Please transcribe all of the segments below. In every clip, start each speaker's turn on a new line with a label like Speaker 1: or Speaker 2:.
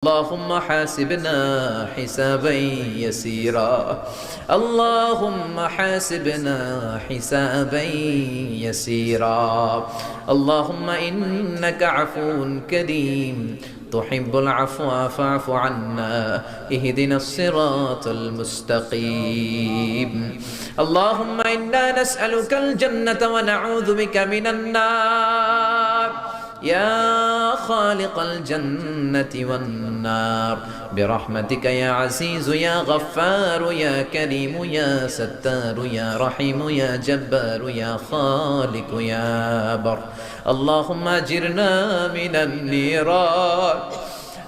Speaker 1: اللهم حاسبنا حسابا يسيرا اللهم حاسبنا حسابا يسيرا اللهم إنك عفو كريم تحب العفو فاعف عنا اهدنا الصراط المستقيم اللهم إنا نسألك الجنة ونعوذ بك من النار يا خالق الجنة والنار برحمتك يا عزيز يا غفار يا كريم يا ستار يا رحيم يا جبار يا خالق يا بر اللهم أجرنا من النيران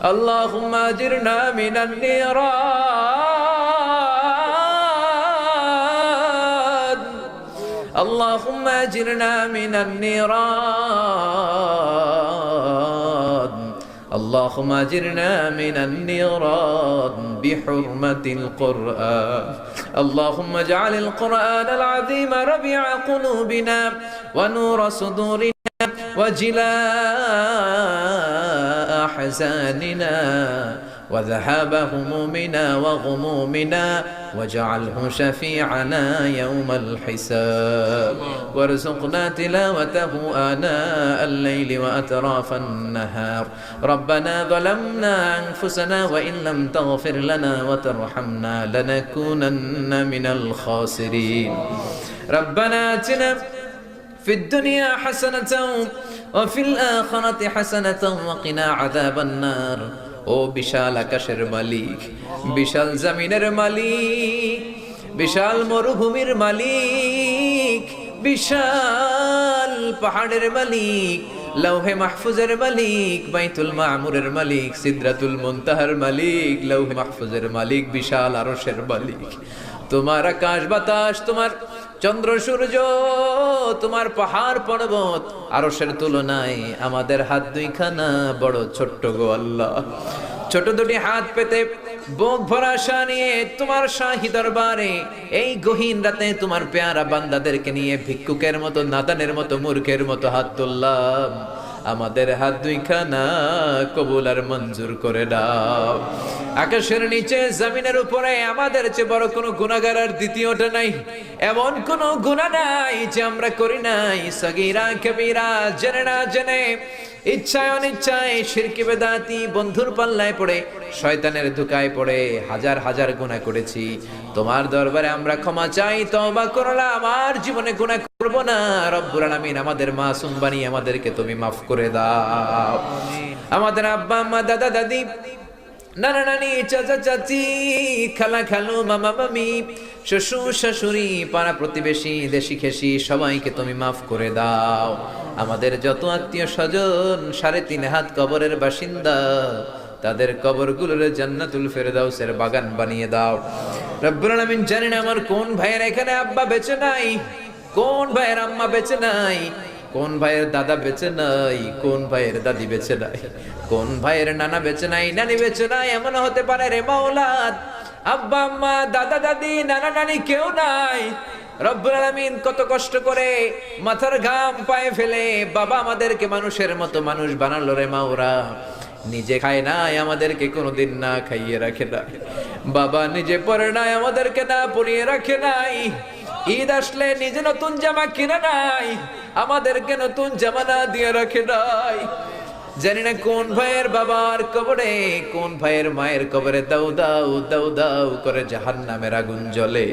Speaker 1: اللهم أجرنا من النيران اللهم أجرنا من النيران اللهم أجرنا من النيران بحرمة القرآن اللهم اجعل القرآن العظيم ربيع قلوبنا ونور صدورنا وجلاء أحزاننا وذهاب همومنا وغمومنا واجعله شفيعنا يوم الحساب وارزقنا تلاوته آناء الليل وأطراف النهار ربنا ظلمنا أنفسنا وإن لم تغفر لنا وترحمنا لنكونن من الخاسرين ربنا آتنا في الدنيا حسنة وفي الآخرة حسنة وقنا عذاب النار ও বিশাল আকাশের মালিক বিশাল জমিনের মালিক বিশাল মরুভূমির মালিক বিশাল পাহাড়ের মালিক লৌহে মাহফুজের মালিক বাইতুল মামুরের মালিক সিদরাতুল মুনতাহার মালিক লৌহে মাহফুজের মালিক বিশাল আরশের মালিক তোমার আকাশ বাতাস তোমার চন্দ্র সূর্য তোমার পাহাড় পর্বত আরশের তুলনায় আমাদের হাত দুইখানা বড় ছোট্ট গো আল্লাহ ছোট দুটি হাত পেতে বুক ভরা আশা নিয়ে তোমার শাহী দরবারে এই গহীন রাতে তোমার পেয়ারা বান্দাদেরকে নিয়ে ভিক্ষুকের মতো নাদানের মতো মূর্খের মতো হাত তুললাম আমাদের হাত দুইখানা কবুল আর মঞ্জুর করে দাও আকাশের নিচে জমিনের উপরে আমাদের চেয়ে বড় কোনো গুনাহগার আর দ্বিতীয়টা নাই এমন কোনো গুনাহ নাই যে আমরা করি নাই সগীরা কবিরা জেনে না জেনে ইচ্ছায় অনিচ্ছায় শিরকি বেদাতি বন্ধুর পাল্লায় পড়ে শয়তানের ধোঁকায় পড়ে হাজার হাজার গুনাহ করেছি তোমার দরবারে আমরা ক্ষমা চাই তওবা করলাম আমার জীবনে গুনাহ করব না রব্বুল আলামিন আমাদের মাসুম বানিয়ে আমাদেরকে তুমি মাফ করে দাও আমাদের আব্বা আম্মা দাদা দাদি নানা নানি চাচা চাচি খালা খালু মামা মামি শ্বশুর শাশুড়ি পাড়া প্রতিবেশী দেশি খেসি সবাইকে তুমি মাফ করে দাও আমাদের যত আত্মীয় স্বজন 3.5 হাত কবরের বাসিন্দা তাদের কবরগুলোর জান্নাতুল ফেরদাউসের বাগান বানিয়ে দাও রব্বুল আলামিন জানেন আমার কোন ভাইয়ের এখানে আব্বা বেঁচে নাই কোন ভাইয়ের আম্মা বেঁচে নাই কোন ভাইয়ের দাদা বেঁচে নাই কোন ভাইয়ের দাদি বেঁচে নাই কোন ভাইয়ের নানা বেঁচে নাই নানি বেঁচে নাই এমন হতে পারে রে মাওলা আব্বা আম্মা দাদা দাদি নানা নানি কেউ নাই রব্বুল আলামিন কত কষ্ট করে মাথার ঘাম পায়ে ফেলে বাবা আমাদেরকে মানুষের মতো মানুষ বানালো রে মাওরা নিজে খায় নাই আমাদেরকে কোনোদিন না খাইয়ে রাখে নাই বাবা নিজে পরে নাই আমাদেরকে না পরিয়ে রাখে নাই ঈদ আসলে নিজে নতুন জামা কিনে নাই আমাদেরকে নতুন জামা না দিয়ে রাখে নাই জানি না কোন ভাইয়ের বাবার কবরে কোন ভাইয়ের মায়ের কবরে দাউ দাউ দাউ দাউ করে জাহান্নামের আগুন জ্বলে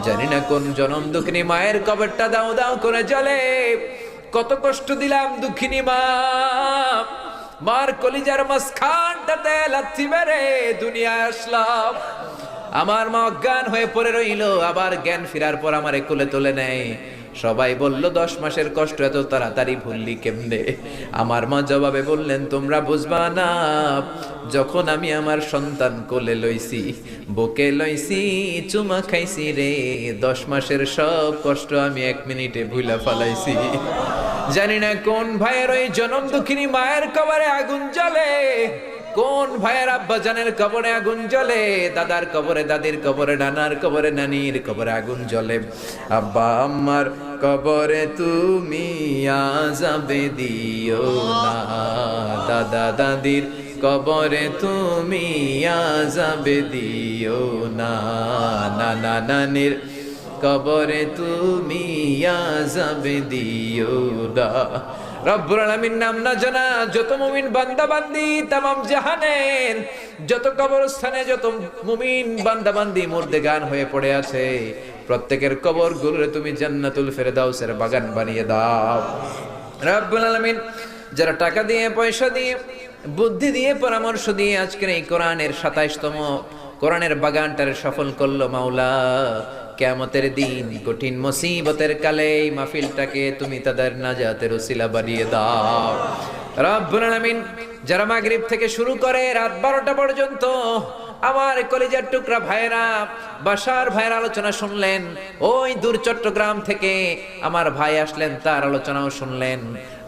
Speaker 1: জানি না কোন জনম দুঃখিনী মায়ের কবরটা দাউ দাউ করে জ্বলে কত কষ্ট দিলাম দুঃখিনী মা মার কলিজার মাঝখানটাতে লাথি মেরে দুনিয়ায় আসলাম আমার মা অজ্ঞান হয়ে পড়ে রইল আবার জ্ঞান ফেরার পর আমারে কোলে তুলে নেয় সবাই বলল 10 মাসের কষ্ট এত তাড়াতাড়ি ভুললি কেমনে আমার মা জবাবে বললেন তোমরা বুঝবা না যখন আমি আমার সন্তান কোলে লইছি বুকে লইছি চুমা খাইছি রে 10 মাসের সব কষ্ট আমি 1 মিনিটে ভুলা ফেলাইছি জানি না কোন ভাইয়ের ওই জনম দুঃখিনী মায়ের কবরে আগুন জ্বলে কোন ভাইয়ের আব্বা জানের কবরে আগুন জ্বলে দাদার কবরে দাদির কবরে নানার কবরে নানির কবরে আগুন জ্বলে আব্বা আম্মার কবরে তুমি আযাবে দিও না দাদা দাদির কবরে তুমি আযাব দিও না, নানা নানির কবরে তুমি আযাব দিও না। রব্বুল আলামিন নাম না জানা যত মুমিন বান্দা বান্দি তামাম জাহানের যত কবরস্থানে যত মুমিন বান্দা বান্দি মুর্দেগান হয়ে পড়ে আছে, প্রত্যেকের কবর গুলোরে তুমি জান্নাতুল ফেরদাউসের বাগান বানিয়ে দাও। রব্বুল আলামিন যারা টাকা দিয়ে, পয়সা দিয়ে, বুদ্ধি দিয়ে, পরামর্শ দিয়ে আজকের এই কোরআনের 27তম কোরআনের বাগানটারে সফল করলো মাওলা, কিয়ামতের দিন কঠিন মুসিবতের কালে এই মাহফিলটাকে তুমি তাদের নাজাতের ওসিলা বানিয়ে দাও। রব্বুল আলামিন যারা মাগরিব থেকে শুরু করে রাত 12টা পর্যন্ত আমার কলিজার টুকরা ভাইরা, বাসার ভাইয়ের আলোচনা শুনলেন, ওই দূর চট্টগ্রাম থেকে আমার ভাই আসলেন, তার আলোচনাও শুনলেন,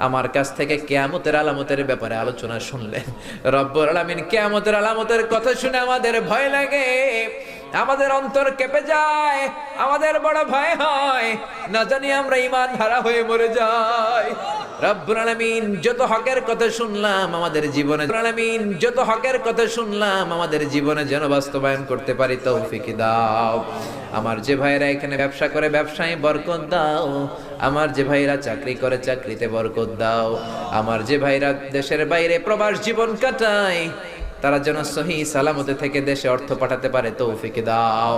Speaker 1: আমার কাছ থেকে কিয়ামতের আলামতের ব্যাপারে আলোচনা শুনলেন। রব্বুল আলামিন কিয়ামতের আলামতের কথা শুনে আমাদের ভয় লাগে, আমাদের অন্তর কেঁপে যায়, আমাদের বড় ভয় হয়, না জানি আমরা ঈমান হারা হয়ে মরে যাই। রব্বুল আলামিন যত হকের কথা শুনলাম আমাদের জীবনে, রব্বুল আলামিন যত হকের কথা শুনলাম আমাদের জীবনে যেন বাস্তবায়ন করতে পারি তৌফিক দাও। আমার যে ভাইরা এখানে ব্যবসা করে ব্যবসায় বরকত দাও, আমার যে ভাইরা চাকরি করে চাকরিতে বরকত দাও, আমার যে ভাইরা দেশের বাইরে প্রবাস জীবন কাটায় তারা যেন সহি সালামতে থেকে দেশে অর্থ পাঠাতে পারে তৌফিক দাও।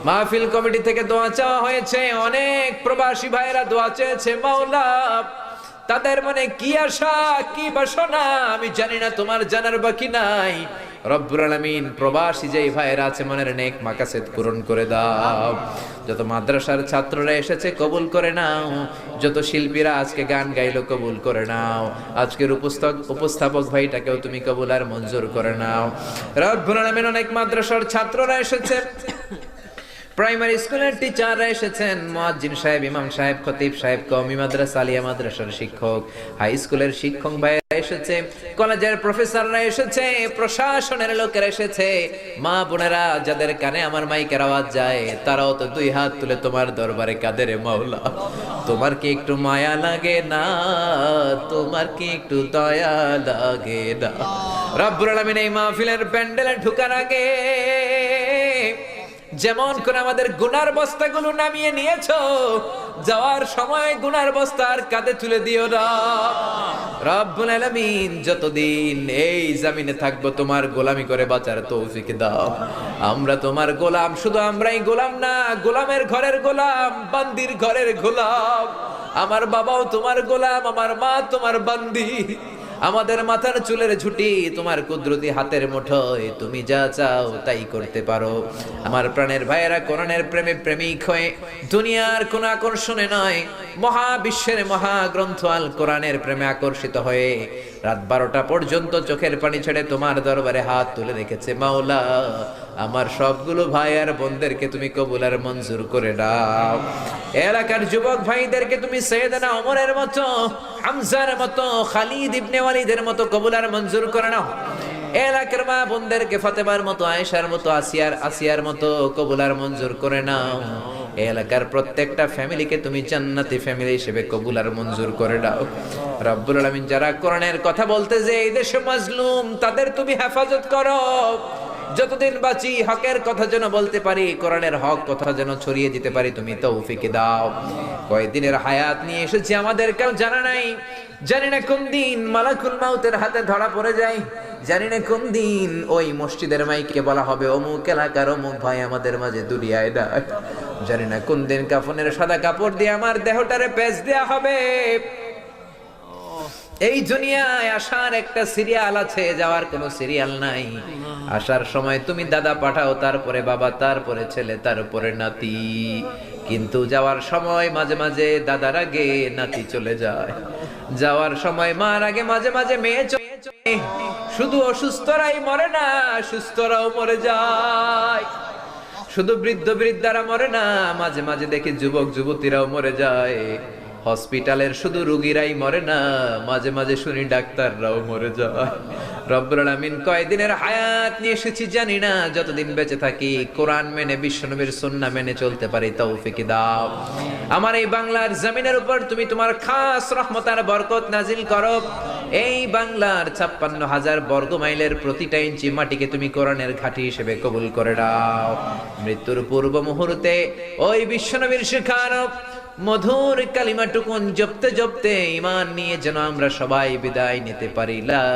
Speaker 1: মাহফিল কমিটি থেকে দোয়া চাওয়া হয়েছে, অনেক প্রবাসী ভাইরা দোয়া চেয়েছে মাওলা, তাদের মনে কি আশা কি বাসনা আমি জানি না, তোমার জানার বাকি নাই। রব্বুল আলামিন প্রবাসী যেই ভাইরা আছে মনের নেক মাকাসেদ পূরণ করে দাও। যত মাদ্রাসার ছাত্ররা এসেছে কবুল করে নাও, যত শিল্পীরা আজকে গান গাইলো কবুল করে নাও, আজকের উপস্থাপক ভাইটাকেও তুমি কবুল আর মঞ্জুর করে নাও। রব্বুল আলামিন অনেক মাদ্রাসার ছাত্ররা এসেছে, প্রাইমারি স্কুলের টিচাররা এসেছেন, মুয়াজ্জিন সাহেব, ইমাম সাহেব, খতিব সাহেব, কওমি মাদ্রাসা, আলিয়া মাদ্রাসার শিক্ষক, হাই স্কুলের শিক্ষক ভাইরা এসেছে, কলেজের প্রফেসররা এসেছে, প্রশাসনের লোকেরা এসেছে, মা বোনেরা যাদের কানে আমার মাইকের আওয়াজ যায় তারাও তো দুই হাত তুলে তোমার দরবারে কাঁদে রে মাওলা। তোমার কি একটু মায়া লাগে না? তোমার কি একটু দয়া লাগে না? রব্বুল আলামিন এই মাহফিলের প্যান্ডেলে ঢোকার আগে যেমন করে আমাদের গুনার বস্তাগুলো নামিয়ে নিয়েছো, যাওয়ার সময় গুনার বস্তা আর কাঁধে তুলে দিও না। রব্বুল আলামিন যতদিন এই জমিনে থাকবো তোমার গোলামি করে বাঁচার তৌফিক দাও। আমরা তোমার গোলাম, শুধু আমরাই গোলাম না, গোলামের ঘরের গোলাম, বান্দির ঘরের গোলাম। আমার বাবাও তোমার গোলাম, আমার মা তোমার বান্দি, আমাদের মাথার চুলের ঝুঁটি তোমার কুদরতি হাতের মুঠোয়, তুমি যা চাও তাই করতে পারো। আমার প্রাণের ভাইয়েরা কোরআনের প্রেমে প্রেমিক হয়ে দুনিয়ার কোন আকর্ষণে নয়, মহাবিশ্বের মহাগ্রন্থ আল কোরআনের প্রেমে আকর্ষিত হয়ে রাত 12টা পর্যন্ত চোখের পানি ছেড়ে তোমার দরবারে হাত তুলে রেখেছে মাওলা। আমার সবগুলো ভাই আর বোনদেরকে তুমি কবুল আর মঞ্জুর করে দাও। এলাকার যুবক ভাইদেরকে তুমি সাইয়েদনা ওমরের মতো, হামজার মতো, খালিদ ইবনে ওয়ালিদের মতো কবুল আর মঞ্জুর করে নাও। এলাকার মা বোনদেরকে ফাতেমার মতো, আয়েশার মতো, আসিয়ার মতো কবুল আর মঞ্জুর করে নাও। এলাকার প্রত্যেকটা ফ্যামিলিকে তুমি জান্নাতি ফ্যামিলি হিসেবে কবুল আর মঞ্জুর করে দাও। রব্বুল আলামিন যারা কোরআনের কথা বলতে যে এই দেশে মাজলুম, তাদের তুমি হেফাজত করো। যতদিন বাঁচি হকের কথা যেন বলতে পারি, কোরআনের হক কথা যেন ছড়িয়ে দিতে পারি, তুমি তৌফিক দাও। কয়দিনের হায়াত নিয়ে এসেছি আমাদের কেউ জানা নাই, জানি না কোন দিন মালাকুল মাউতের হাতে ধরা পড়ে যায়, জানি না কোন দিন ওই মসজিদের মাইকে বলা হবে অমুক এলাকার অমুক ভাই আমাদের মাঝে দুনিয়ায় নাই, জানি না কোন দিন কাফনের সাদা কাপড় দিয়ে আমার দেহটারে পেঁচ দেয়া হবে। এই দুনিয়ায় আসার একটা সিরিয়াল আছে, যাওয়ার কোনো সিরিয়াল নাই। আসার সময় তুমি দাদা পাঠাও, তারপরে বাবা, তারপরে ছেলে, তারপরে নাতি, কিন্তু যাওয়ার সময় মাঝে মাঝে দাদার আগে নাতি চলে যায়, যাওয়ার সময় মার আগে মাঝে মাঝে মেয়ে চলে। শুধু অসুস্থরাই মরে না, সুস্থরাও মরে যায়। শুধু বৃদ্ধ বৃদ্ধারা মরে না, মাঝে মাঝে দেখি যুবক যুবতীরাও মরে যায়। হসপিটালের শুধু রোগীরাই মরে না, মাঝে মাঝে শুনি ডাক্তাররাও মরে যায়। রব্বুল আলামিন কয়দিনের হায়াত নিয়ে এসেছি জানি না, যতদিন বেঁচে থাকি কোরআন মেনে বিশ্বনবীর সুন্নাহ মেনে চলতে পারি তৌফিক দাও। আমার এই বাংলার জমিনের উপর তুমি তোমার খাস রহমত আর বরকত নাজিল করো। এই বাংলার ৫৬,০০০ বর্গ মাইলের প্রতিটা ইঞ্চি মাটিকে তুমি কোরআনের ঘাঁটি হিসেবে কবুল করে দাও। মৃত্যুর পূর্ব মুহূর্তে ওই বিশ্বনবীর শেখানো মধুর কালিমাটুকুন জপতে জপতে ঈমান নিয়ে যেন আমরা সবাই বিদায় নিতে পারি। লা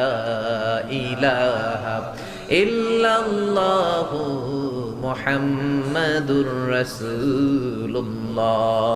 Speaker 1: ইলাহা ইল্লাল্লাহু মুহাম্মাদুর রাসূলুল্লাহ।